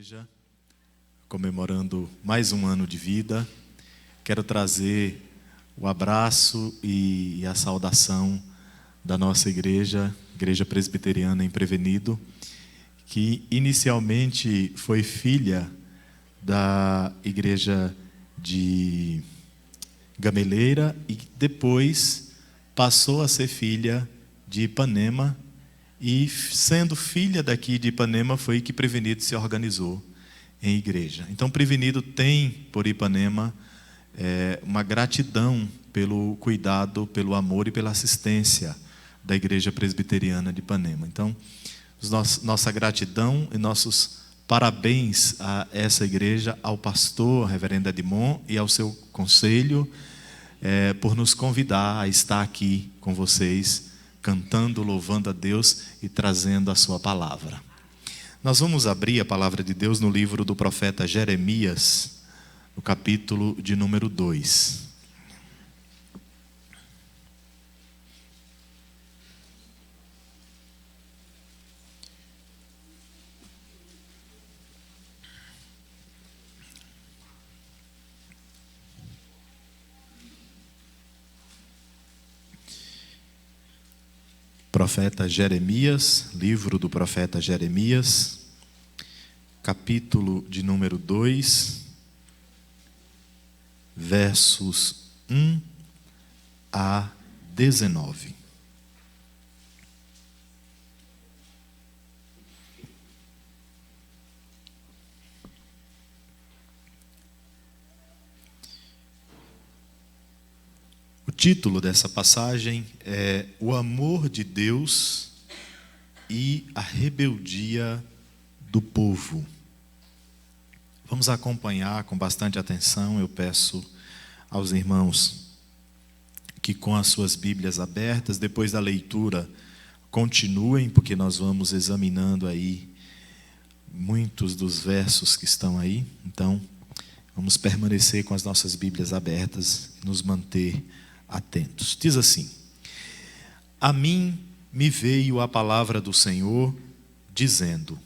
igreja, comemorando mais um ano de vida. Quero trazer o abraço e a saudação da nossa igreja, Igreja Presbiteriana em Prevenido, que inicialmente foi filha da igreja de Gameleira e depois passou a ser filha de Ipanema, e sendo filha daqui de Ipanema foi que Prevenido se organizou em igreja. Então Prevenido tem por Ipanema uma gratidão pelo cuidado, pelo amor e pela assistência da Igreja Presbiteriana de Ipanema. Então nossa gratidão e nossos parabéns a essa igreja, ao pastor, reverendo Edmond, e ao seu conselho, por nos convidar a estar aqui com vocês, cantando, louvando a Deus e trazendo a sua palavra. Nós vamos abrir a palavra de Deus no livro do profeta Jeremias, no capítulo de número 2. Profeta Jeremias, livro do profeta Jeremias, capítulo de número 2, versos 1 a 19. O título dessa passagem é O Amor de Deus e a Rebeldia do Povo. Vamos acompanhar com bastante atenção. Eu peço aos irmãos que, com as suas Bíblias abertas, depois da leitura, continuem, porque nós vamos examinando aí muitos dos versos que estão aí. Então, vamos permanecer com as nossas Bíblias abertas e nos manter atentos. Diz assim: A mim me veio a palavra do Senhor, dizendo: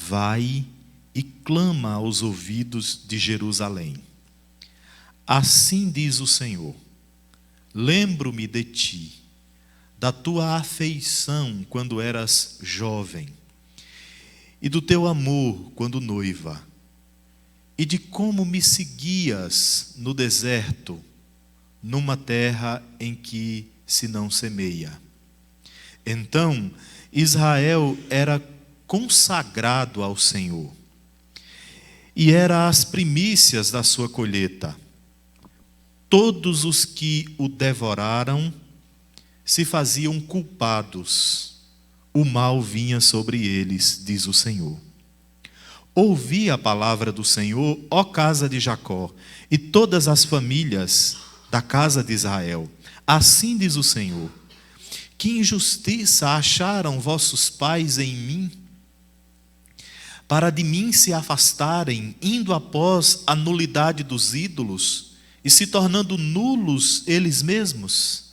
Vai e clama aos ouvidos de Jerusalém. Assim diz o Senhor: Lembro-me de ti, da tua afeição quando eras jovem, e do teu amor quando noiva, e de como me seguias no deserto, numa terra em que se não semeia. Então Israel era consagrado ao Senhor, e era as primícias da sua colheita. Todos os que o devoraram se faziam culpados, o mal vinha sobre eles, diz o Senhor. Ouvi a palavra do Senhor, ó casa de Jacó, e todas as famílias da casa de Israel. Assim diz o Senhor: Que injustiça acharam vossos pais em mim, para de mim se afastarem, indo após a nulidade dos ídolos, e se tornando nulos eles mesmos,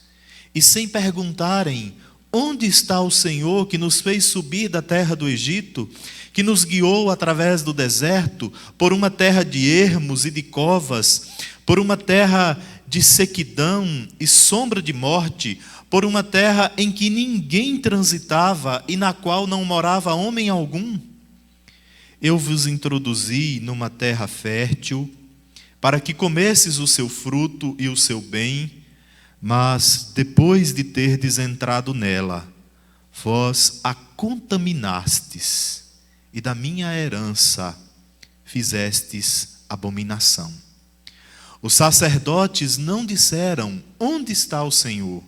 e sem perguntarem: onde está o Senhor que nos fez subir da terra do Egito, que nos guiou através do deserto, por uma terra de ermos e de covas, por uma terra de sequidão e sombra de morte, por uma terra em que ninguém transitava e na qual não morava homem algum? Eu vos introduzi numa terra fértil, para que comesses o seu fruto e o seu bem, mas depois de terdes entrado nela, vós a contaminastes, e da minha herança fizestes abominação. Os sacerdotes não disseram: onde está o Senhor?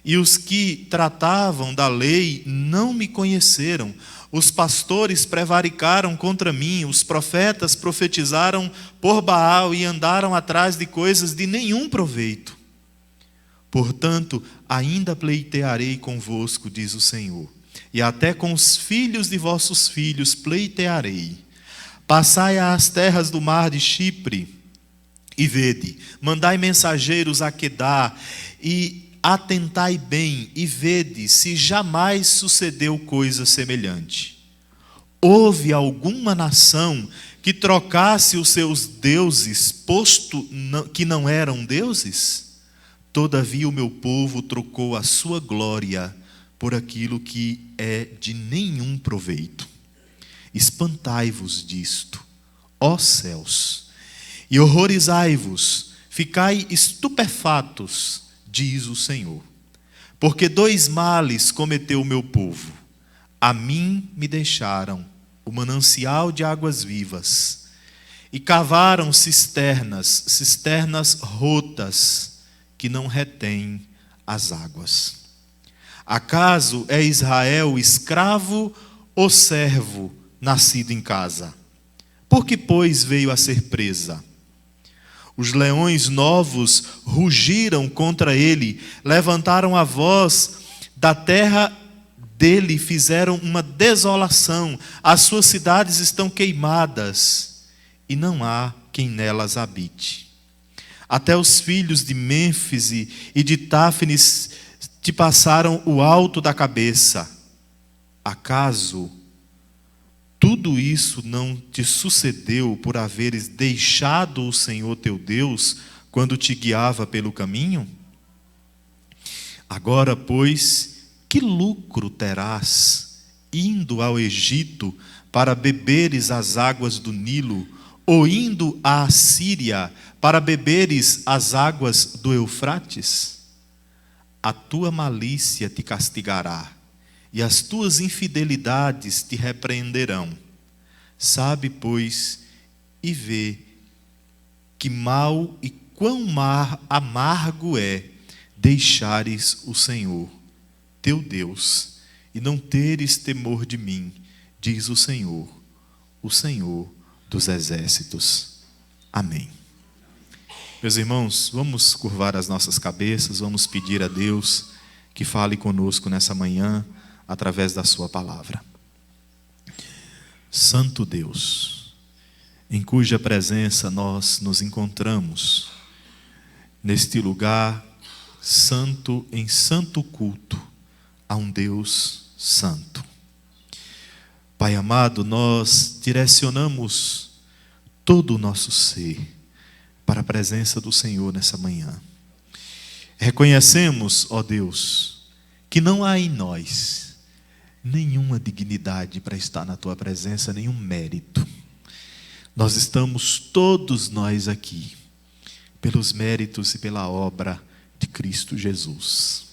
E os que tratavam da lei não me conheceram. Os pastores prevaricaram contra mim, os profetas profetizaram por Baal e andaram atrás de coisas de nenhum proveito. Portanto, ainda pleitearei convosco, diz o Senhor, e até com os filhos de vossos filhos pleitearei. Passai às terras do mar de Chipre, e vede, mandai mensageiros a Quedar, e atentai bem, e vede se jamais sucedeu coisa semelhante. houve alguma nação que trocasse os seus deuses, posto que não eram deuses? Todavia o meu povo trocou a sua glória por aquilo que é de nenhum proveito. Espantai-vos disto, ó céus, e horrorizai-vos, ficai estupefatos, diz o Senhor. Porque 2 males cometeu o meu povo. A mim me deixaram o manancial de águas vivas, e cavaram cisternas rotas, que não retêm as águas. Acaso é Israel escravo ou servo nascido em casa? Por que, pois, veio a ser presa? Os leões novos rugiram contra ele, levantaram a voz da terra dele, fizeram uma desolação. As suas cidades estão queimadas e não há quem nelas habite. Até os filhos de Mênfis e de Táfnis te passaram o alto da cabeça. Acaso tudo isso não te sucedeu por haveres deixado o Senhor teu Deus quando te guiava pelo caminho? Agora, pois, que lucro terás indo ao Egito para beberes as águas do Nilo, ou indo à Assíria para beberes as águas do Eufrates? A tua malícia te castigará, e as tuas infidelidades te repreenderão. Sabe, pois, e vê que mal e quão amargo é deixares o Senhor, teu Deus, e não teres temor de mim, diz o Senhor dos exércitos. Amém. Meus irmãos, vamos curvar as nossas cabeças, vamos pedir a Deus que fale conosco nessa manhã, através da sua palavra. Santo Deus, em cuja presença nós nos encontramos, neste lugar santo, em santo culto a um Deus santo. Pai amado, nós direcionamos todo o nosso ser para a presença do Senhor nessa manhã. Reconhecemos, ó Deus, que não há em nós nenhuma dignidade para estar na tua presença, nenhum mérito. Nós estamos todos nós aqui pelos méritos e pela obra de Cristo Jesus.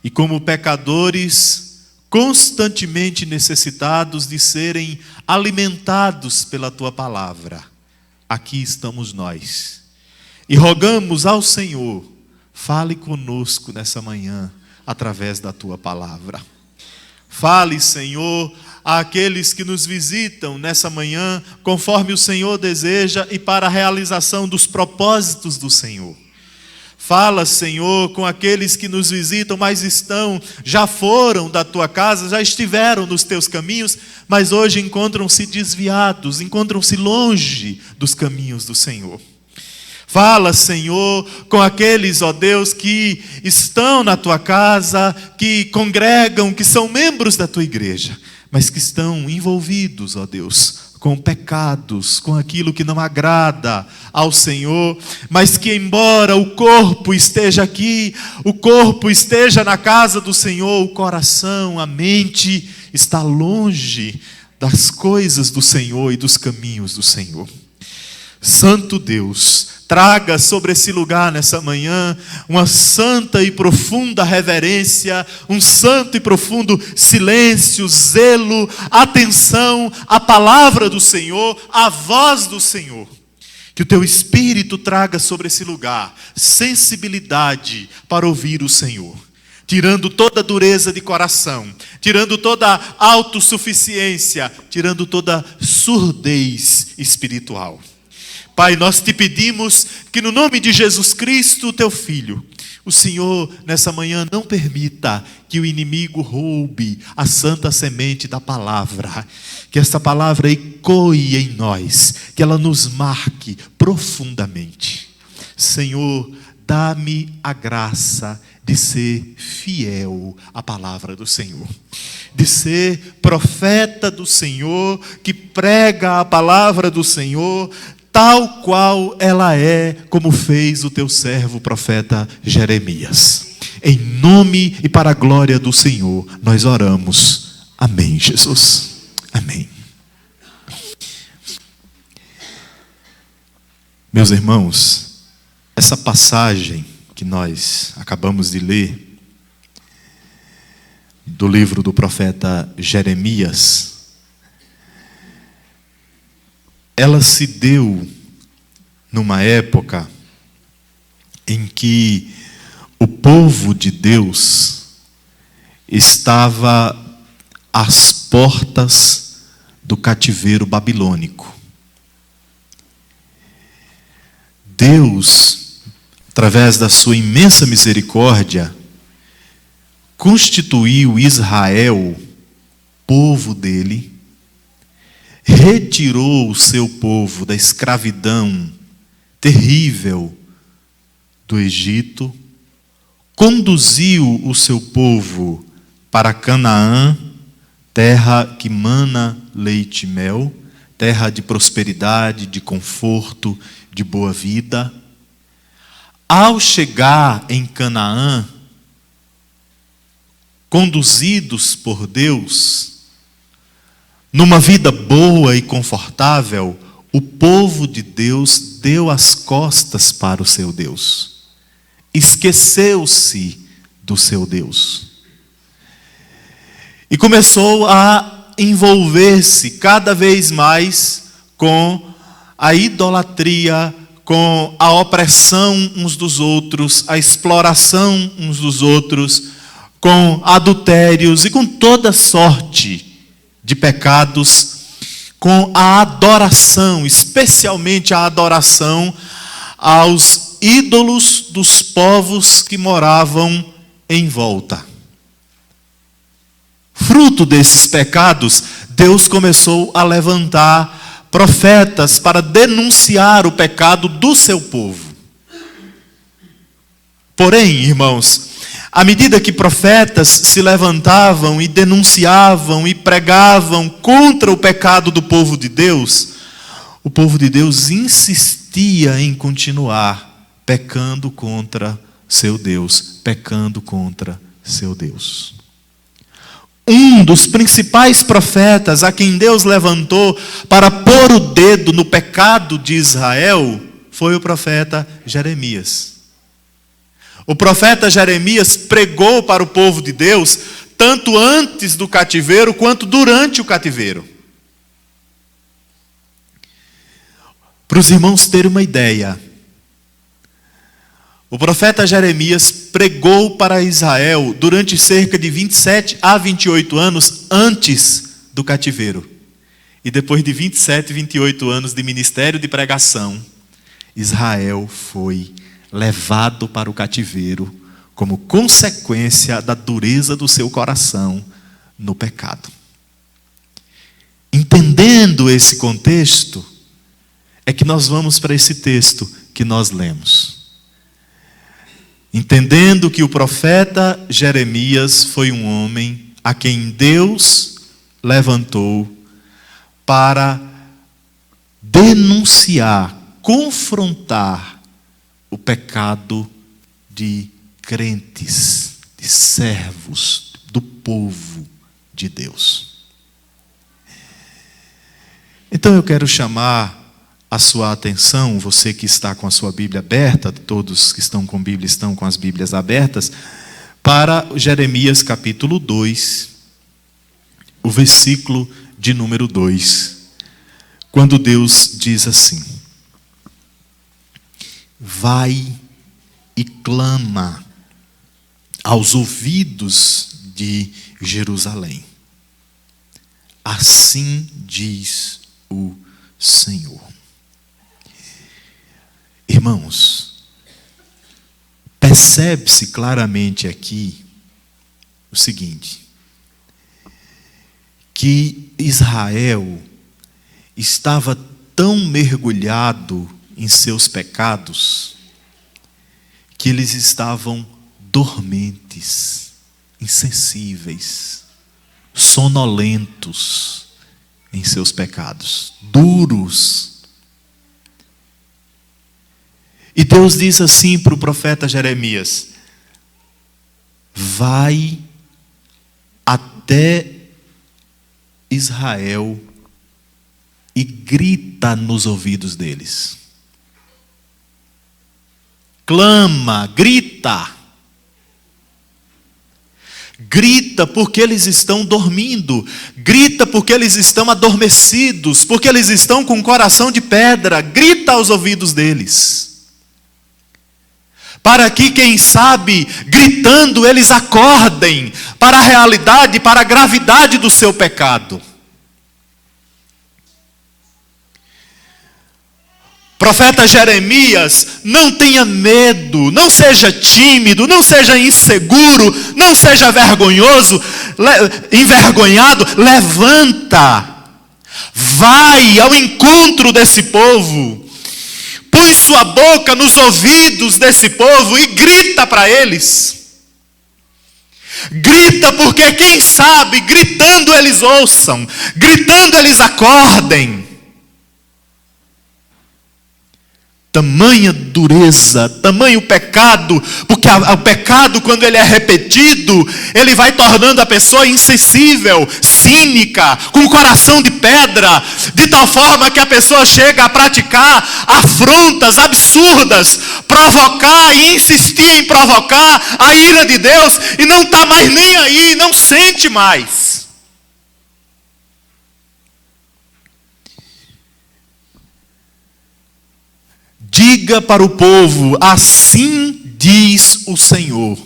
E como pecadores, constantemente necessitados de serem alimentados pela tua palavra, aqui estamos nós. E rogamos ao Senhor, fale conosco nessa manhã através da tua palavra. Fale, Senhor, àqueles que nos visitam nessa manhã, conforme o Senhor deseja e para a realização dos propósitos do Senhor. Fala, Senhor, com aqueles que nos visitam, mas já foram da tua casa, já estiveram nos teus caminhos, mas hoje encontram-se desviados, encontram-se longe dos caminhos do Senhor. Fala, Senhor, com aqueles, ó Deus, que estão na tua casa, que congregam, que são membros da tua igreja, mas que estão envolvidos, ó Deus, com pecados, com aquilo que não agrada ao Senhor, mas que embora o corpo esteja aqui, o corpo esteja na casa do Senhor, o coração, a mente está longe das coisas do Senhor e dos caminhos do Senhor. Santo Deus, traga sobre esse lugar nessa manhã uma santa e profunda reverência, um santo e profundo silêncio, zelo, atenção à palavra do Senhor, à voz do Senhor. Que o teu Espírito traga sobre esse lugar sensibilidade para ouvir o Senhor, tirando toda dureza de coração, tirando toda autossuficiência, tirando toda surdez espiritual. Pai, nós te pedimos que no nome de Jesus Cristo, teu Filho, o Senhor nessa manhã não permita que o inimigo roube a santa semente da palavra, que essa palavra ecoe em nós, que ela nos marque profundamente. Senhor, dá-me a graça de ser fiel à palavra do Senhor, de ser profeta do Senhor, que prega a palavra do Senhor, tal qual ela é, como fez o teu servo profeta Jeremias. Em nome e para a glória do Senhor, nós oramos. Amém, Jesus. Amém. Meus irmãos, essa passagem que nós acabamos de ler, do livro do profeta Jeremias, ela se deu numa época em que o povo de Deus estava às portas do cativeiro babilônico. Deus, através da sua imensa misericórdia, constituiu Israel, povo dele, retirou o seu povo da escravidão terrível do Egito, conduziu o seu povo para Canaã, terra que mana leite e mel, terra de prosperidade, de conforto, de boa vida. Ao chegar em Canaã, conduzidos por Deus, numa vida boa e confortável, o povo de Deus deu as costas para o seu Deus. Esqueceu-se do seu Deus. E começou a envolver-se cada vez mais com a idolatria, com a opressão uns dos outros, a exploração uns dos outros, com adultérios e com toda sorte de pecados, com a adoração, especialmente a adoração aos ídolos dos povos que moravam em volta. Fruto desses pecados, Deus começou a levantar profetas para denunciar o pecado do seu povo. Porém, irmãos, à medida que profetas se levantavam e denunciavam e pregavam contra o pecado do povo de Deus, o povo de Deus insistia em continuar pecando contra seu Deus, pecando contra seu Deus. Um dos principais profetas a quem Deus levantou para pôr o dedo no pecado de Israel foi o profeta Jeremias. O profeta Jeremias pregou para o povo de Deus tanto antes do cativeiro quanto durante o cativeiro. Para os irmãos terem uma ideia, o profeta Jeremias pregou para Israel durante cerca de 27 a 28 anos antes do cativeiro. E depois de 27, 28 anos de ministério de pregação, Israel foi levado para o cativeiro como consequência da dureza do seu coração no pecado. Entendendo esse contexto, é que nós vamos para esse texto que nós lemos. Entendendo que o profeta Jeremias foi um homem a quem Deus levantou para denunciar, confrontar o pecado de crentes, de servos, do povo de Deus. Então eu quero chamar a sua atenção, você que está com a sua Bíblia aberta, todos que estão com Bíblia estão com as Bíblias abertas, para Jeremias capítulo 2, o versículo de número 2, quando Deus diz assim: vai e clama aos ouvidos de Jerusalém. Assim diz o Senhor. Irmãos, percebe-se claramente aqui o seguinte, que Israel estava tão mergulhado em seus pecados, que eles estavam dormentes, insensíveis, sonolentos em seus pecados, duros. E Deus diz assim para o profeta Jeremias: vai até Israel e grita nos ouvidos deles. Clama, grita. Grita porque eles estão dormindo. Grita porque eles estão adormecidos, porque eles estão com o coração de pedra. Grita aos ouvidos deles. Para que, quem sabe, gritando, eles acordem para a realidade, para a gravidade do seu pecado. Profeta Jeremias, não tenha medo, não seja tímido, não seja inseguro, não seja envergonhado, levanta, vai ao encontro desse povo, põe sua boca nos ouvidos desse povo e grita para eles. Grita porque, quem sabe, gritando eles ouçam, gritando eles acordem. Tamanha dureza, tamanho pecado, porque o pecado, quando ele é repetido, ele vai tornando a pessoa insensível, cínica, com o coração de pedra, de tal forma que a pessoa chega a praticar afrontas absurdas, provocar e insistir em provocar a ira de Deus, e não está mais nem aí, não sente mais. Diga para o povo: assim diz o Senhor.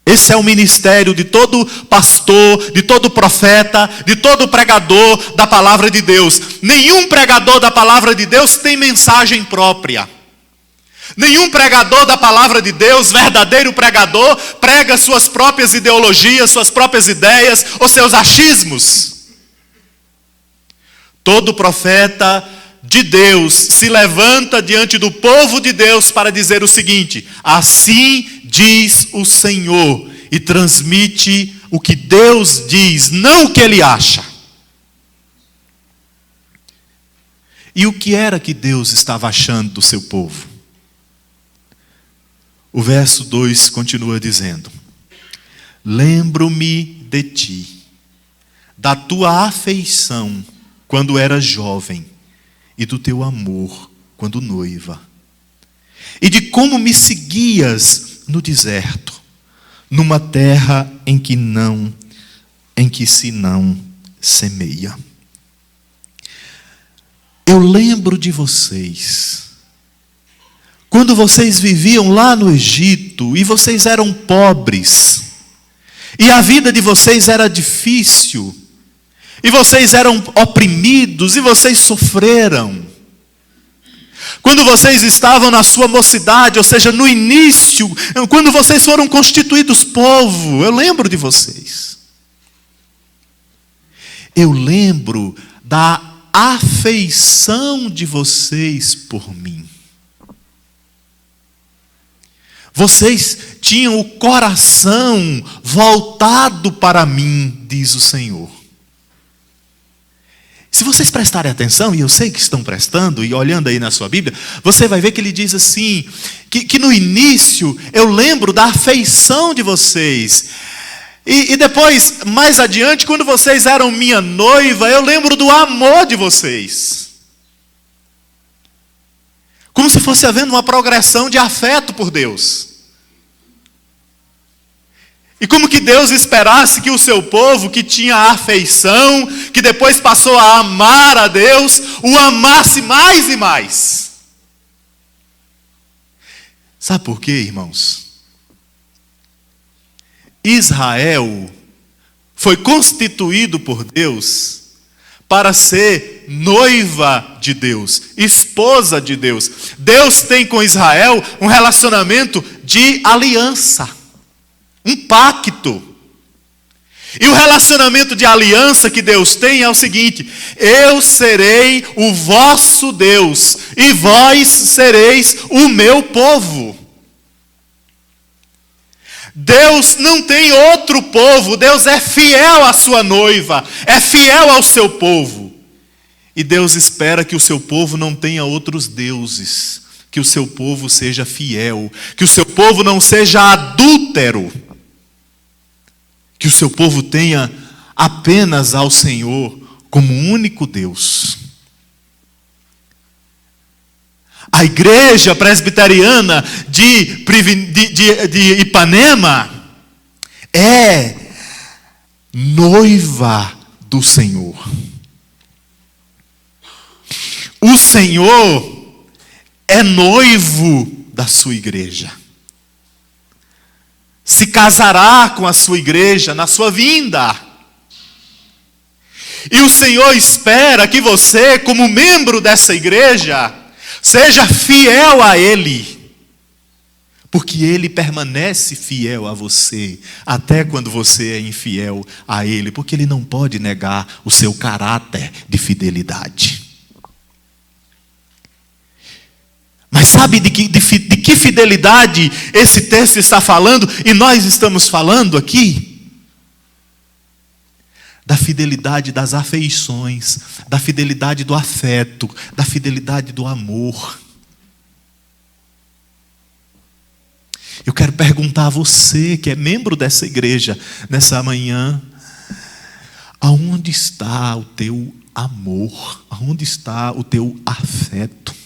Esse é o ministério de todo pastor, de todo profeta, de todo pregador da palavra de Deus. Nenhum pregador da palavra de Deus tem mensagem própria. Nenhum pregador da palavra de Deus, verdadeiro pregador, prega suas próprias ideologias, suas próprias ideias ou seus achismos. Todo profeta de Deus se levanta diante do povo de Deus para dizer o seguinte: assim diz o Senhor, e transmite o que Deus diz, não o que ele acha. E o que era que Deus estava achando do seu povo? O verso 2 continua dizendo: lembro-me de ti, da tua afeição quando eras jovem, e do teu amor quando noiva, e de como me seguias no deserto, numa terra em que se não semeia. Eu lembro de vocês, quando vocês viviam lá no Egito, e vocês eram pobres, e a vida de vocês era difícil, e vocês eram oprimidos, e vocês sofreram. Quando vocês estavam na sua mocidade, ou seja, no início, quando vocês foram constituídos povo, eu lembro de vocês. Eu lembro da afeição de vocês por mim. Vocês tinham o coração voltado para mim, diz o Senhor. Se vocês prestarem atenção, e eu sei que estão prestando, e olhando aí na sua Bíblia, você vai ver que ele diz assim, que no início eu lembro da afeição de vocês. E depois, mais adiante, quando vocês eram minha noiva, eu lembro do amor de vocês. Como se fosse havendo uma progressão de afeto por Deus. E como que Deus esperasse que o seu povo, que tinha afeição, que depois passou a amar a Deus, o amasse mais e mais. Sabe por quê, irmãos? Israel foi constituído por Deus para ser noiva de Deus, esposa de Deus. Deus tem com Israel um relacionamento de aliança. Um pacto. E o relacionamento de aliança que Deus tem é o seguinte: eu serei o vosso Deus, e vós sereis o meu povo. Deus não tem outro povo, Deus é fiel à sua noiva, é fiel ao seu povo. E Deus espera que o seu povo não tenha outros deuses, que o seu povo seja fiel, que o seu povo não seja adúltero, que o seu povo tenha apenas ao Senhor como único Deus. A igreja presbiteriana de Ipanema é noiva do Senhor. O Senhor é noivo da sua igreja. Se casará com a sua igreja na sua vinda. E o Senhor espera que você, como membro dessa igreja, seja fiel a Ele. Porque Ele permanece fiel a você, até quando você é infiel a Ele. Porque Ele não pode negar o seu caráter de fidelidade. Mas sabe de que fidelidade esse texto está falando e nós estamos falando aqui? Da fidelidade das afeições, da fidelidade do afeto, da fidelidade do amor. Eu quero perguntar a você, que é membro dessa igreja, nessa manhã, aonde está o teu amor? Aonde está o teu afeto?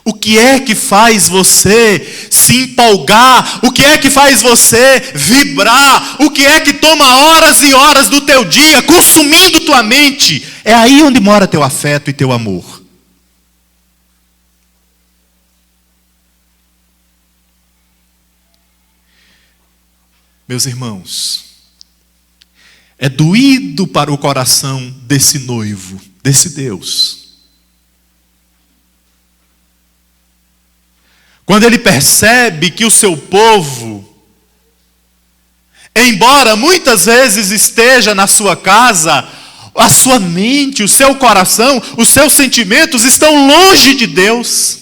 O que é que faz você se empolgar? O que é que faz você vibrar? O que é que toma horas e horas do teu dia, consumindo tua mente? É aí onde mora teu afeto e teu amor. Meus irmãos, é doído para o coração desse noivo, desse Deus, quando ele percebe que o seu povo, embora muitas vezes esteja na sua casa, a sua mente, o seu coração, os seus sentimentos estão longe de Deus.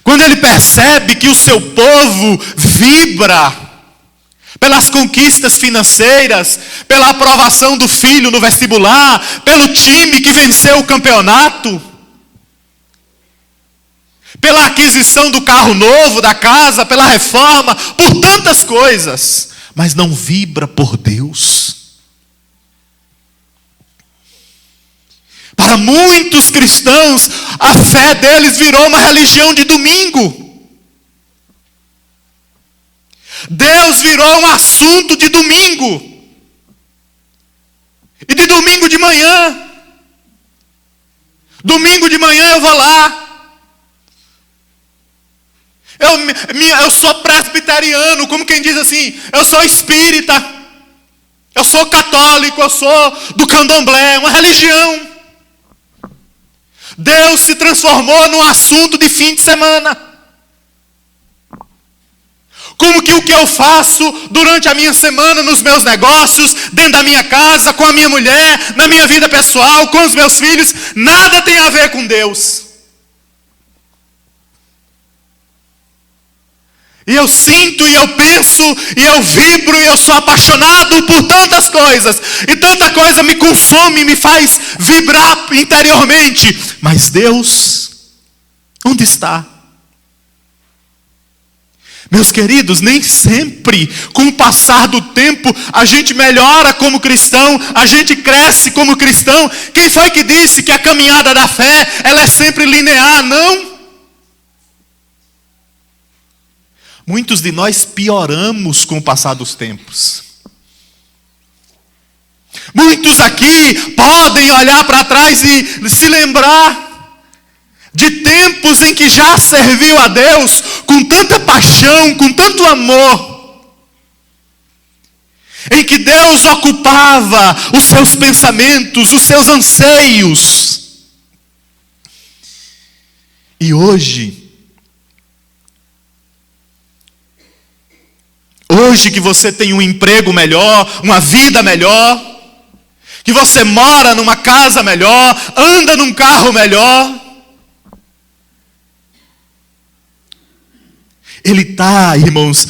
Quando ele percebe que o seu povo vibra pelas conquistas financeiras, pela aprovação do filho no vestibular, pelo time que venceu o campeonato, pela aquisição do carro novo, da casa, pela reforma, por tantas coisas, mas não vibra por Deus. Para muitos cristãos, a fé deles virou uma religião de domingo. Deus virou um assunto de domingo. E de domingo de manhã. Domingo de manhã eu vou lá. Eu sou presbiteriano, como quem diz assim, eu sou espírita, eu sou católico, eu sou do candomblé, uma religião. Deus se transformou num assunto de fim de semana. Como que o que eu faço durante a minha semana, nos meus negócios, dentro da minha casa, com a minha mulher, na minha vida pessoal, com os meus filhos, nada tem a ver com Deus. E eu sinto, e eu penso, e eu vibro, e eu sou apaixonado por tantas coisas. E tanta coisa me consome, me faz vibrar interiormente. Mas Deus, onde está? Meus queridos, nem sempre, com o passar do tempo, a gente melhora como cristão, a gente cresce como cristão. Quem foi que disse que a caminhada da fé, ela é sempre linear? Não. Muitos de nós pioramos com o passar dos tempos. Muitos aqui podem olhar para trás e se lembrar de tempos em que já serviu a Deus com tanta paixão, com tanto amor, em que Deus ocupava os seus pensamentos, os seus anseios. E hoje que você tem um emprego melhor, uma vida melhor, que você mora numa casa melhor, anda num carro melhor, Ele está, irmãos,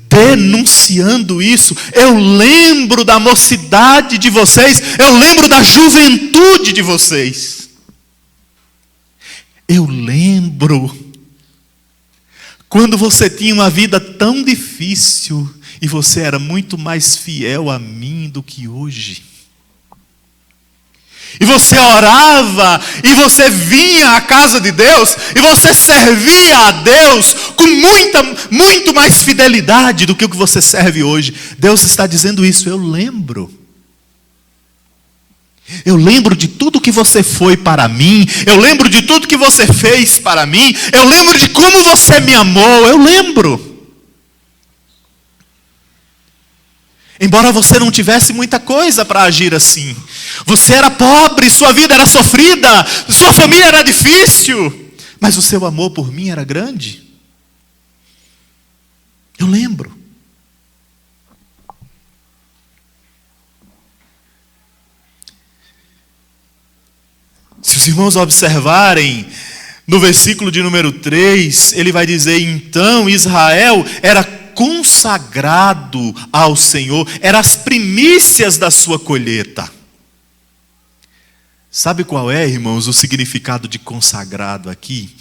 denunciando isso. Eu lembro da mocidade de vocês, eu lembro da juventude de vocês. Eu lembro quando você tinha uma vida tão difícil e você era muito mais fiel a mim do que hoje. E você orava, e você vinha à casa de Deus, e você servia a Deus com muito mais fidelidade do que o que você serve hoje. Deus está dizendo isso, eu lembro. Eu lembro de tudo que você foi para mim, eu lembro de tudo que você fez para mim, eu lembro de como você me amou, eu lembro. Embora você não tivesse muita coisa para agir assim. Você era pobre, sua vida era sofrida, sua família era difícil, mas o seu amor por mim era grande. Eu lembro. Se os irmãos observarem, no versículo de número 3, ele vai dizer, então Israel era consagrado ao Senhor, eram as primícias da sua colheita. Sabe qual é, irmãos, o significado de consagrado aqui?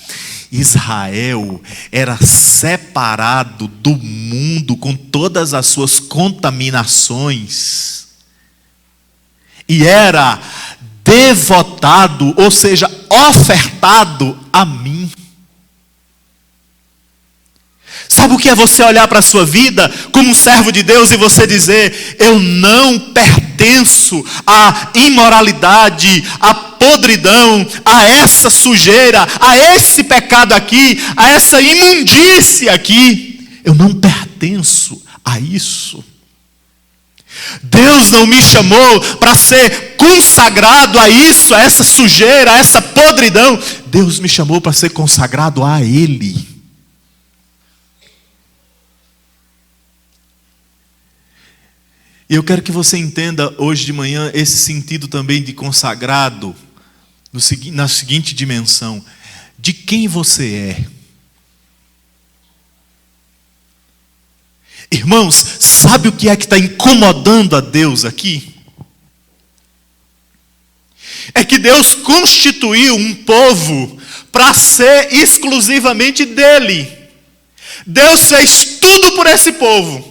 Israel era separado do mundo com todas as suas contaminações e era devotado, ou seja, ofertado a mim. Sabe o que é você olhar para a sua vida como um servo de Deus e você dizer, eu não pertenço à imoralidade, à podridão, a essa sujeira, a esse pecado aqui, a essa imundície aqui. Eu não pertenço a isso. Deus não me chamou para ser consagrado a isso, a essa sujeira, a essa podridão. Deus me chamou para ser consagrado a Ele. E eu quero que você entenda hoje de manhã esse sentido também de consagrado, na seguinte dimensão: de quem você é. Irmãos, sabe o que é que está incomodando a Deus aqui? É que Deus constituiu um povo para ser exclusivamente dele. Deus fez tudo por esse povo.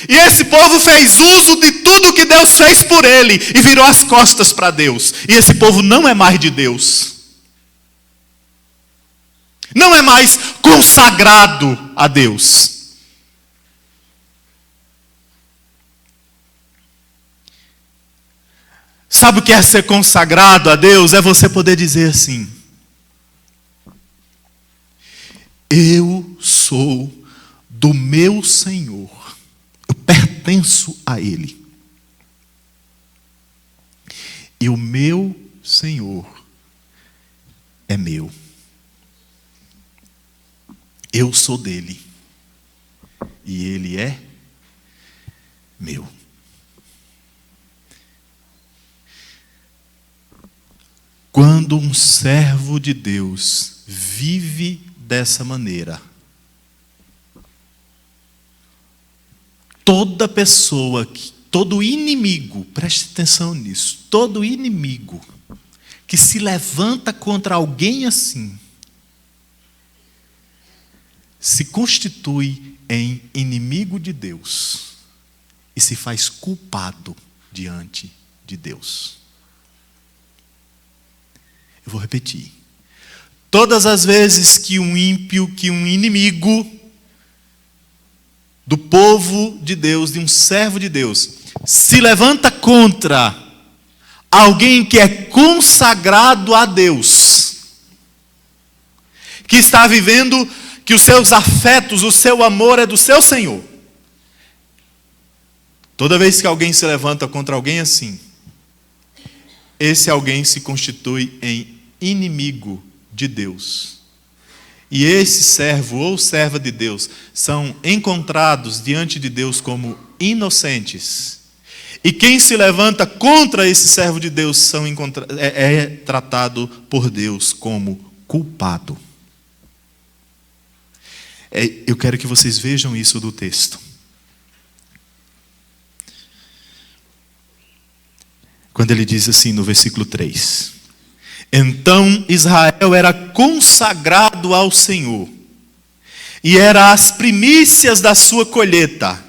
E esse povo fez uso de tudo que Deus fez por ele e virou as costas para Deus. E esse povo não é mais de Deus. Não é mais consagrado a Deus. Sabe o que é ser consagrado a Deus? É você poder dizer assim: eu sou do meu Senhor. Eu pertenço a Ele. E o meu Senhor é meu. Eu sou dele. E Ele é meu. Quando um servo de Deus vive dessa maneira, toda pessoa, todo inimigo, preste atenção nisso, todo inimigo que se levanta contra alguém assim, se constitui em inimigo de Deus e se faz culpado diante de Deus. Eu vou repetir. Todas as vezes que um ímpio, que um inimigo do povo de Deus, de um servo de Deus, se levanta contra alguém que é consagrado a Deus, que está vivendo, que os seus afetos, o seu amor é do seu Senhor. Toda vez que alguém se levanta contra alguém assim, esse alguém se constitui em inimigo de Deus. E esse servo ou serva de Deus são encontrados diante de Deus como inocentes. E quem se levanta contra esse servo de Deus é tratado por Deus como culpado. Eu quero que vocês vejam isso do texto. Quando ele diz assim no versículo 3: Então Israel era consagrado ao Senhor, e era as primícias da sua colheita.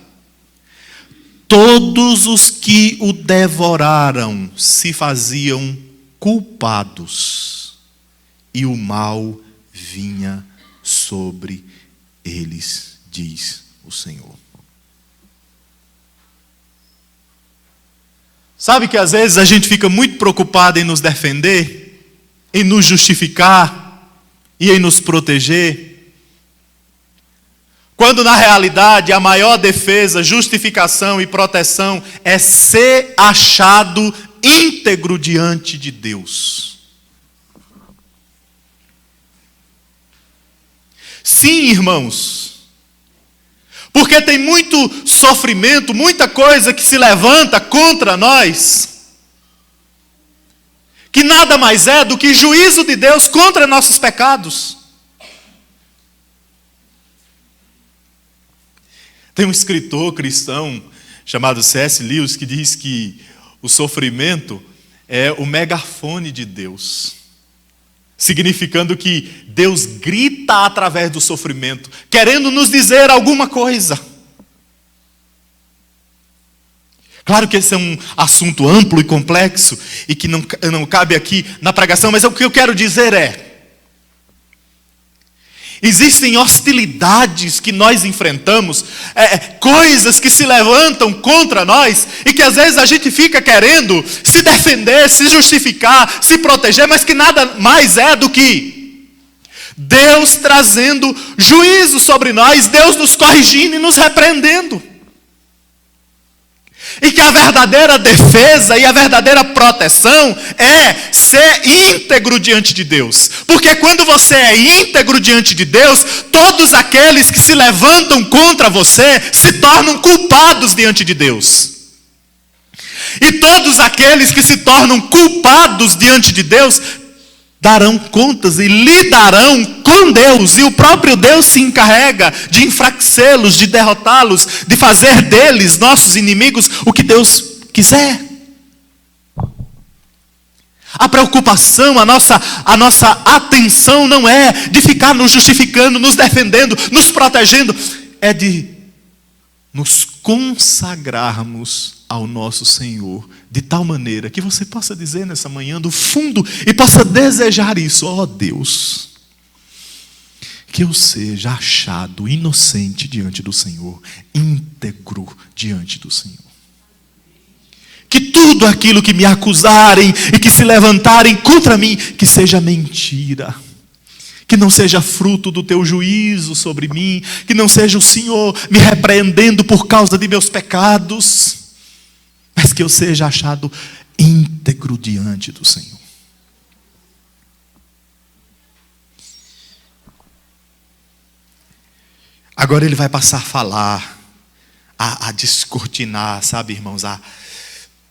Todos os que o devoraram se faziam culpados, e o mal vinha sobre eles, diz o Senhor. Sabe que às vezes a gente fica muito preocupado em nos defender, em nos justificar e em nos proteger, quando na realidade a maior defesa, justificação e proteção é ser achado íntegro diante de Deus. Sim, irmãos, porque tem muito sofrimento, muita coisa que se levanta contra nós, que nada mais é do que juízo de Deus contra nossos pecados. Tem um escritor cristão chamado C.S. Lewis que diz que o sofrimento é o megafone de Deus, significando que Deus grita através do sofrimento, querendo nos dizer alguma coisa. Claro que esse é um assunto amplo e complexo e que não cabe aqui na pregação, mas o que eu quero dizer é: existem hostilidades que nós enfrentamos, coisas que se levantam contra nós e que às vezes a gente fica querendo se defender, se justificar, se proteger, mas que nada mais é do que Deus trazendo juízo sobre nós, Deus nos corrigindo e nos repreendendo. E que a verdadeira defesa e a verdadeira proteção é ser íntegro diante de Deus. Porque quando você é íntegro diante de Deus, todos aqueles que se levantam contra você se tornam culpados diante de Deus. E todos aqueles que se tornam culpados diante de Deus darão contas e lidarão com Deus, e o próprio Deus se encarrega de enfraquecê-los, de derrotá-los, de fazer deles, nossos inimigos, o que Deus quiser. A preocupação, a nossa atenção não é de ficar nos justificando, nos defendendo, nos protegendo, é de nos consagrarmos ao nosso Senhor, de tal maneira que você possa dizer nessa manhã do fundo e possa desejar isso: ó Deus, que eu seja achado inocente diante do Senhor, íntegro diante do Senhor. Que tudo aquilo que me acusarem e que se levantarem contra mim, que seja mentira. Que não seja fruto do teu juízo sobre mim, que não seja o Senhor me repreendendo por causa de meus pecados, mas que eu seja achado íntegro diante do Senhor. Agora ele vai passar a falar, a descortinar, sabe, irmãos,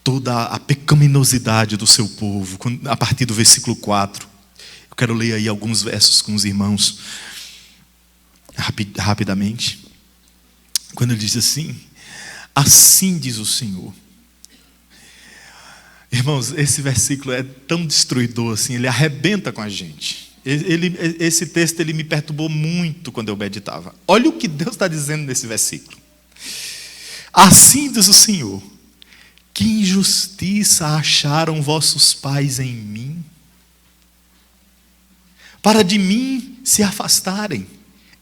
toda a pecaminosidade do seu povo, a partir do versículo 4. Eu quero ler aí alguns versos com os irmãos, rapidamente. Quando ele diz assim: assim diz o Senhor. Irmãos, esse versículo é tão destruidor assim, ele arrebenta com a gente. Esse texto ele me perturbou muito quando eu meditava. Olha o que Deus está dizendo nesse versículo. Assim diz o Senhor: que injustiça acharam vossos pais em mim, para de mim se afastarem,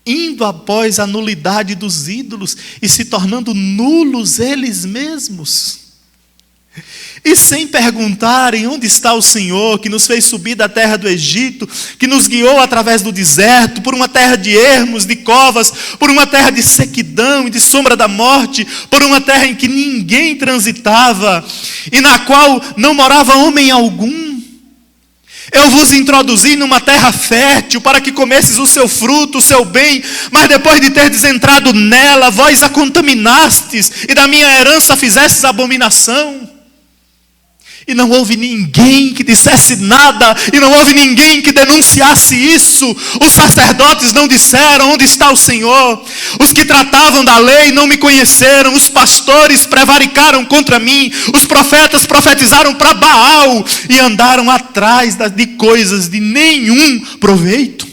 indo após a nulidade dos ídolos e se tornando nulos eles mesmos. E sem perguntarem onde está o Senhor, que nos fez subir da terra do Egito, que nos guiou através do deserto, por uma terra de ermos, de covas, por uma terra de sequidão e de sombra da morte, por uma terra em que ninguém transitava, e na qual não morava homem algum. Eu vos introduzi numa terra fértil, para que comesses o seu fruto, o seu bem, mas depois de terdes entrado nela, vós a contaminastes, e da minha herança fizestes abominação. E não houve ninguém que dissesse nada, e não houve ninguém que denunciasse isso. Os sacerdotes não disseram: onde está o Senhor? Os que tratavam da lei não me conheceram, os pastores prevaricaram contra mim, os profetas profetizaram para Baal e andaram atrás de coisas de nenhum proveito.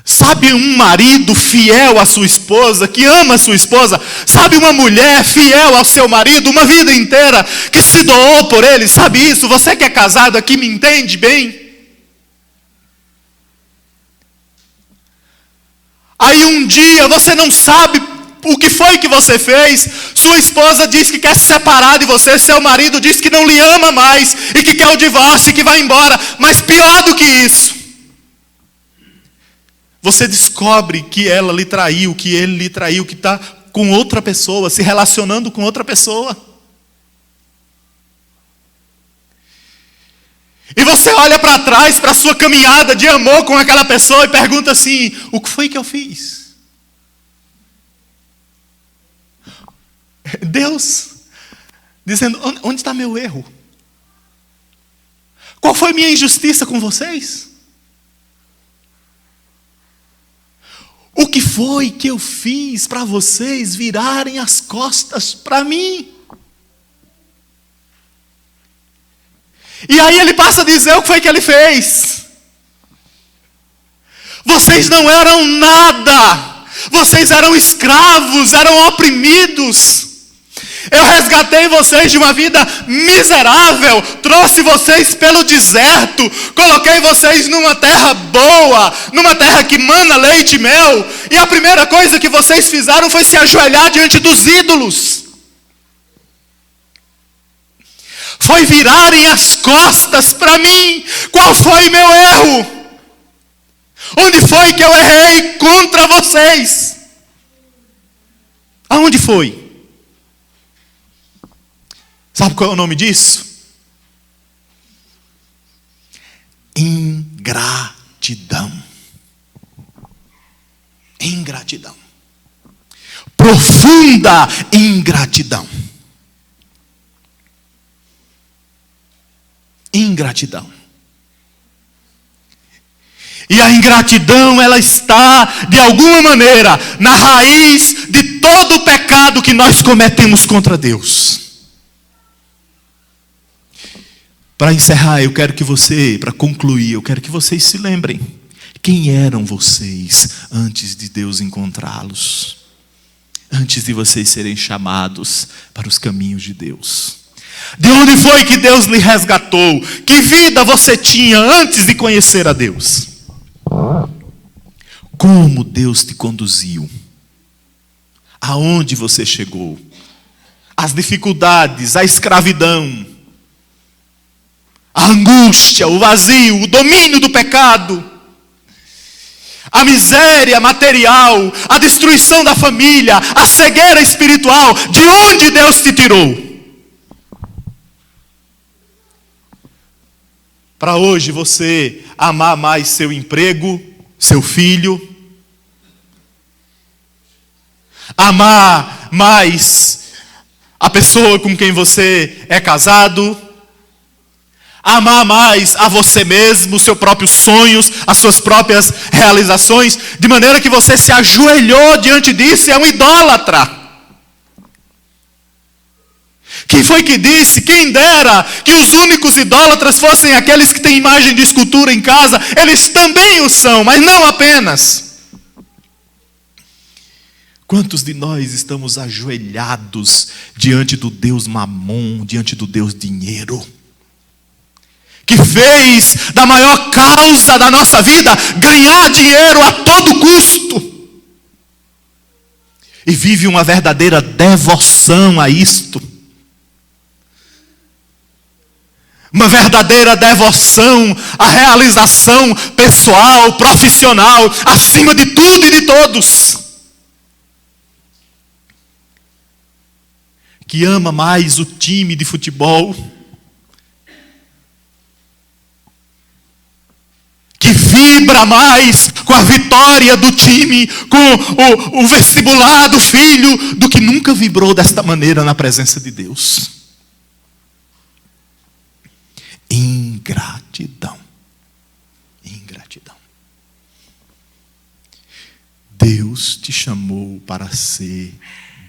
Sabe um marido fiel à sua esposa, que ama a sua esposa? Sabe uma mulher fiel ao seu marido uma vida inteira, que se doou por ele? Sabe isso? Você que é casado aqui me entende bem? Aí um dia você não sabe o que foi que você fez. Sua esposa diz que quer se separar de você, seu marido diz que não lhe ama mais e que quer o divórcio e que vai embora. Mas pior do que isso, você descobre que ela lhe traiu, que ele lhe traiu, que está com outra pessoa, se relacionando com outra pessoa. E você olha para trás, para a sua caminhada de amor com aquela pessoa e pergunta assim: o que foi que eu fiz? Deus dizendo: onde está meu erro? Qual foi minha injustiça com vocês? O que foi que eu fiz para vocês virarem as costas para mim? E aí ele passa a dizer o que foi que ele fez. Vocês não eram nada. Vocês eram escravos, eram oprimidos. Eu resgatei vocês de uma vida miserável, trouxe vocês pelo deserto, coloquei vocês numa terra boa, numa terra que mana leite e mel, e a primeira coisa que vocês fizeram foi se ajoelhar diante dos ídolos. Foi virarem as costas para mim. Qual foi meu erro? Onde foi que eu errei contra vocês? Aonde foi? Sabe qual é o nome disso? Ingratidão. Ingratidão. Profunda ingratidão. Ingratidão. E a ingratidão, ela está, de alguma maneira, na raiz de todo o pecado que nós cometemos contra Deus. Para encerrar, para concluir, eu quero que vocês se lembrem. Quem eram vocês antes de Deus encontrá-los? Antes de vocês serem chamados para os caminhos de Deus? De onde foi que Deus lhe resgatou? Que vida você tinha antes de conhecer a Deus? Como Deus te conduziu? Aonde você chegou? As dificuldades, a escravidão, a angústia, o vazio, o domínio do pecado, a miséria material, a destruição da família, a cegueira espiritual. De onde Deus te tirou? Para hoje você amar mais seu emprego, seu filho, amar mais a pessoa com quem você é casado, amar mais a você mesmo, os seus próprios sonhos, as suas próprias realizações, de maneira que você se ajoelhou diante disso e é um idólatra. Quem foi que disse? Quem dera que os únicos idólatras fossem aqueles que têm imagem de escultura em casa. Eles também o são, mas não apenas. Quantos de nós estamos ajoelhados diante do Deus Mamon, diante do Deus Dinheiro, que fez da maior causa da nossa vida ganhar dinheiro a todo custo, e vive uma verdadeira devoção a isto, uma verdadeira devoção à realização pessoal, profissional, acima de tudo e de todos, que ama mais o time de futebol, que vibra mais com a vitória do time, com o vestibular do filho, do que nunca vibrou desta maneira na presença de Deus. Ingratidão. Ingratidão. Deus te chamou para ser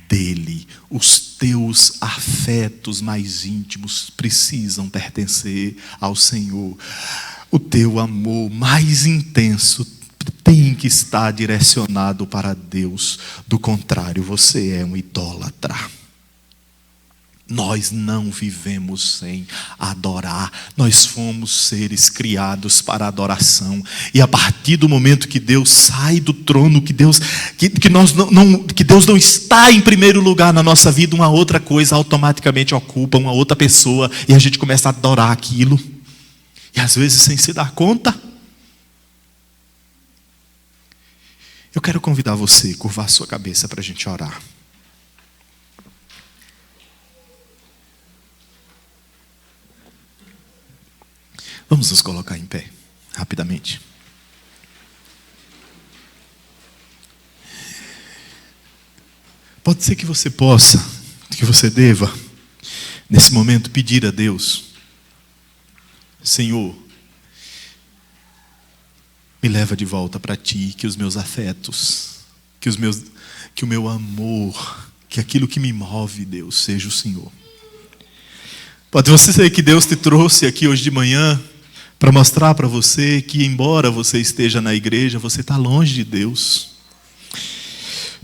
dele. Os teus afetos mais íntimos precisam pertencer ao Senhor. O teu amor mais intenso tem que estar direcionado para Deus. Do contrário, você é um idólatra. Nós não vivemos sem adorar. Nós fomos seres criados para adoração. E a partir do momento que Deus sai do trono, que Deus não está em primeiro lugar na nossa vida, uma outra coisa automaticamente ocupa uma outra pessoa, e a gente começa a adorar aquilo. E às vezes sem se dar conta. Eu quero convidar você a curvar a sua cabeça para a gente orar. Vamos nos colocar em pé, rapidamente. Pode ser que você possa, que você deva, nesse momento, pedir a Deus: Senhor, me leva de volta para Ti, que os meus afetos, que o meu amor, que aquilo que me move, Deus, seja o Senhor. Pode você ser que Deus te trouxe aqui hoje de manhã para mostrar para você que, embora você esteja na igreja, você está longe de Deus.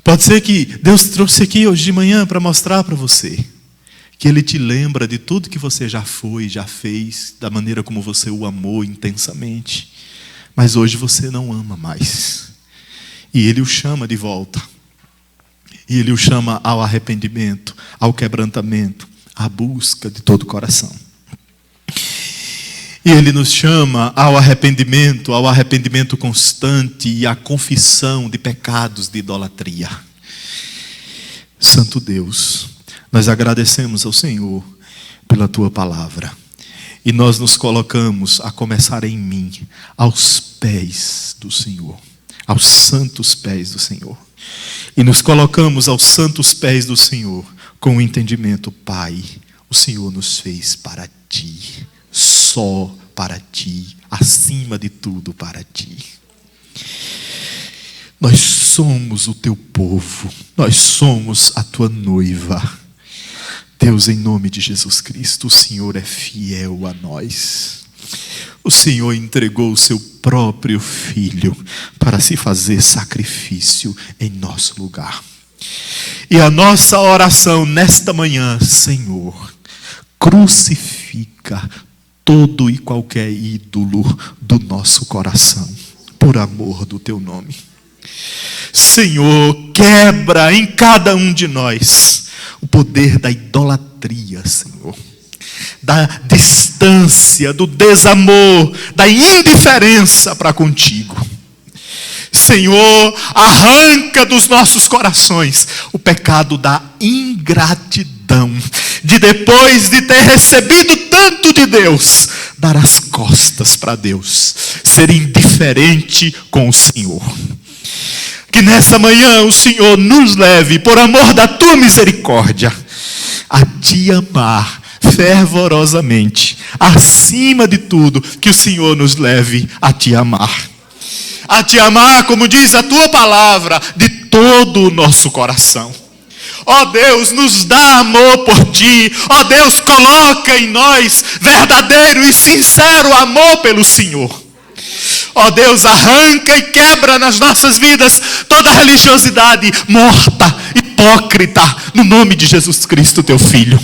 Pode ser que Deus te trouxe aqui hoje de manhã para mostrar para você que Ele te lembra de tudo que você já foi, já fez, da maneira como você o amou intensamente. Mas hoje você não ama mais. E Ele o chama de volta. E Ele o chama ao arrependimento, ao quebrantamento, à busca de todo o coração. E Ele nos chama ao arrependimento constante e à confissão de pecados de idolatria. Santo Deus, nós agradecemos ao Senhor pela Tua palavra. E nós nos colocamos, a começar em mim, aos pés do Senhor, aos santos pés do Senhor. E nos colocamos aos santos pés do Senhor com o entendimento: Pai, o Senhor nos fez para Ti, só para Ti, acima de tudo para Ti. Nós somos o Teu povo, nós somos a Tua noiva. Deus, em nome de Jesus Cristo, o Senhor é fiel a nós. O Senhor entregou o Seu próprio Filho para se fazer sacrifício em nosso lugar. E a nossa oração nesta manhã: Senhor, crucifica todo e qualquer ídolo do nosso coração, por amor do Teu nome. Senhor, quebra em cada um de nós o poder da idolatria, Senhor, da distância, do desamor, da indiferença para contigo. Senhor, arranca dos nossos corações o pecado da ingratidão, de depois de ter recebido tanto de Deus, dar as costas para Deus, ser indiferente com o Senhor. Que nessa manhã o Senhor nos leve, por amor da Tua misericórdia, a Te amar fervorosamente. Acima de tudo, que o Senhor nos leve a Te amar. A Te amar, como diz a Tua palavra, de todo o nosso coração. Ó Deus, nos dá amor por Ti. Ó Deus, coloca em nós verdadeiro e sincero amor pelo Senhor. Ó Deus, arranca e quebra nas nossas vidas toda religiosidade morta, hipócrita, no nome de Jesus Cristo, Teu Filho.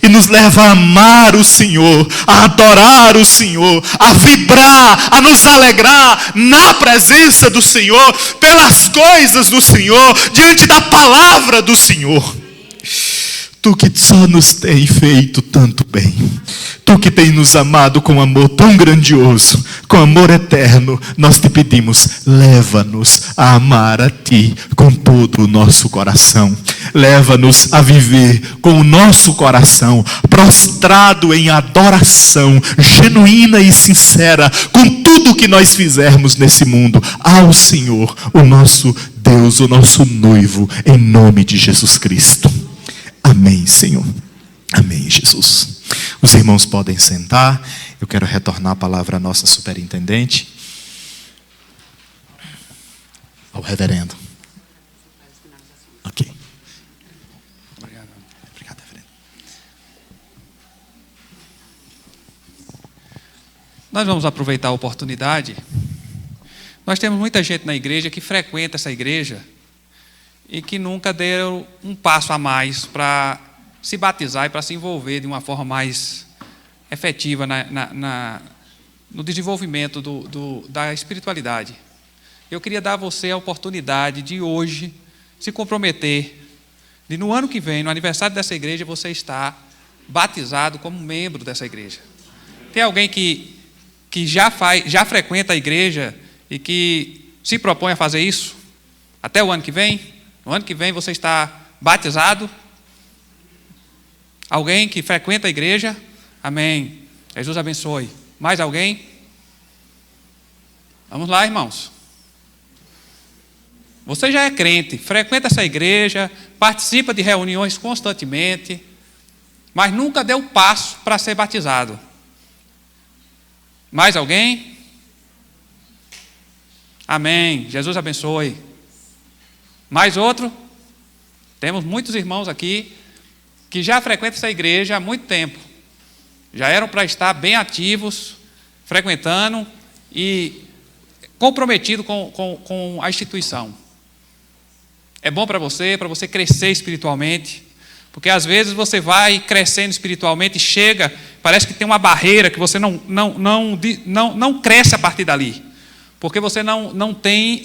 E nos leva a amar o Senhor, a adorar o Senhor, a vibrar, a nos alegrar na presença do Senhor, pelas coisas do Senhor, diante da palavra do Senhor. Tu que só nos tem feito tanto bem. Tu que tem nos amado com amor tão grandioso, com amor eterno, nós te pedimos, leva-nos a amar a Ti com todo o nosso coração. Leva-nos a viver com o nosso coração prostrado em adoração genuína e sincera, com tudo que nós fizermos nesse mundo, ao Senhor, o nosso Deus, o nosso noivo, em nome de Jesus Cristo. Amém, Senhor. Amém, Jesus. Os irmãos podem sentar. Eu quero retornar a palavra à nossa superintendente, ao reverendo. Ok. Obrigado, reverendo. Nós vamos aproveitar a oportunidade. Nós temos muita gente na igreja que frequenta essa igreja e que nunca deu um passo a mais para se batizar e para se envolver de uma forma mais efetiva no desenvolvimento da espiritualidade. Eu queria dar a você a oportunidade de hoje se comprometer, de no ano que vem, no aniversário dessa igreja, você estar batizado como membro dessa igreja. Tem alguém que já frequenta a igreja e que se propõe a fazer isso até o ano que vem? No ano que vem você está batizado? Alguém que frequenta a igreja? Amém. Jesus abençoe. Mais alguém? Vamos lá, irmãos. Você já é crente, frequenta essa igreja, participa de reuniões constantemente, mas nunca deu passo para ser batizado. Mais alguém? Amém. Jesus abençoe. Mais outro? Temos muitos irmãos aqui que já frequentam essa igreja há muito tempo. Já eram para estar bem ativos, frequentando e comprometidos com a instituição. É bom para você crescer espiritualmente, porque às vezes você vai crescendo espiritualmente e chega, parece que tem uma barreira que você não cresce a partir dali. Porque você não tem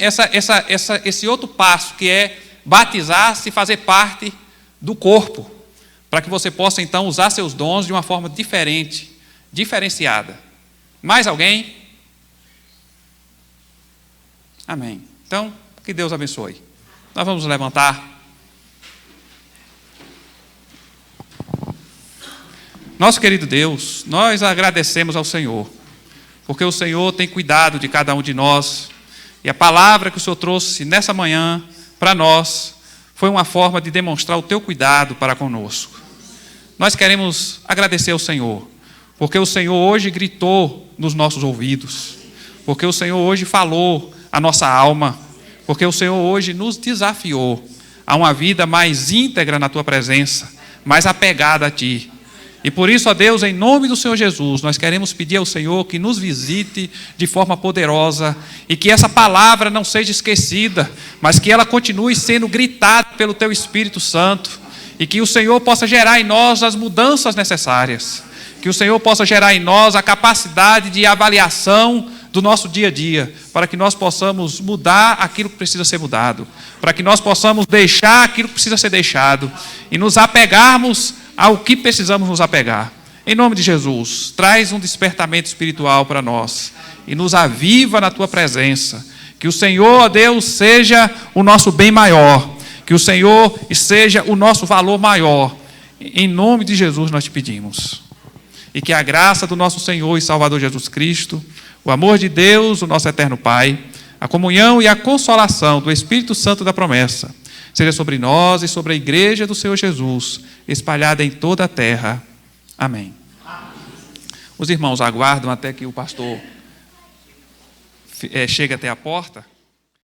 esse outro passo, que é batizar-se e fazer parte do corpo, para que você possa então usar seus dons de uma forma diferente, diferenciada. Mais alguém? Amém. Então, que Deus abençoe. Nós vamos levantar. Nosso querido Deus, nós agradecemos ao Senhor, porque o Senhor tem cuidado de cada um de nós, e a palavra que o Senhor trouxe nessa manhã para nós foi uma forma de demonstrar o teu cuidado para conosco. Nós queremos agradecer ao Senhor, porque o Senhor hoje gritou nos nossos ouvidos, porque o Senhor hoje falou a nossa alma, porque o Senhor hoje nos desafiou a uma vida mais íntegra na tua presença, mais apegada a ti. E por isso, ó Deus, em nome do Senhor Jesus, nós queremos pedir ao Senhor que nos visite de forma poderosa e que essa palavra não seja esquecida, mas que ela continue sendo gritada pelo Teu Espírito Santo e que o Senhor possa gerar em nós as mudanças necessárias, que o Senhor possa gerar em nós a capacidade de avaliação do nosso dia a dia, para que nós possamos mudar aquilo que precisa ser mudado, para que nós possamos deixar aquilo que precisa ser deixado e nos apegarmos ao que precisamos nos apegar. Em nome de Jesus, traz um despertamento espiritual para nós e nos aviva na Tua presença. Que o Senhor, ó Deus, seja o nosso bem maior, que o Senhor seja o nosso valor maior. Em nome de Jesus nós te pedimos. E que a graça do nosso Senhor e Salvador Jesus Cristo, o amor de Deus, o nosso eterno Pai, a comunhão e a consolação do Espírito Santo da promessa, seja sobre nós e sobre a igreja do Senhor Jesus, espalhada em toda a terra. Amém. Os irmãos aguardam até que o pastor chegue até a porta.